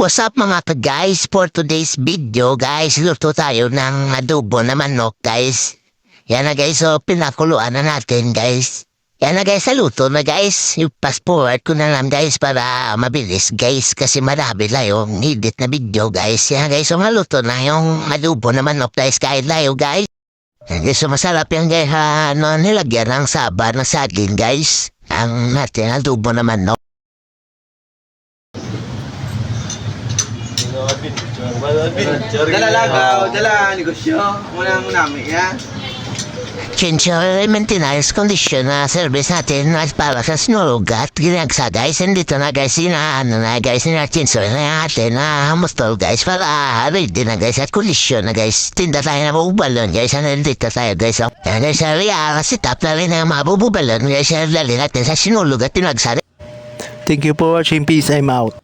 What's up mga ka-guys? For today's video guys, luto tayo ng adobo na manok guys. Yan na guys, so pinakuluan na natin guys. Yan na guys, sa luto na guys. I-fast forward ko na lang guys para mabilis guys. Kasi marami lang yung edit na video guys. Yan guys, so maluto na yung adobo na manok guys. Kahit layo guys. Yan guys, so masarap yan guys. Nilagyan ng saba ng saging guys. Ang natin adobo na manok. Dala lagaw, dala negosyo. Muna namin, ya. Chinchor maintenance condition na service natin at para sa sinurugat. Ginagsa guys, and dito na guys, chinchor na natin na mustol guys para ready na guys at kondisyon na guys. Tinda tayo na mabubalon guys, and dito tayo guys. Yan guys, sitap na rin ang mabubalon guys, dali natin sa sinulugat tinagsa. Thank you for watching. Peace. I'm out.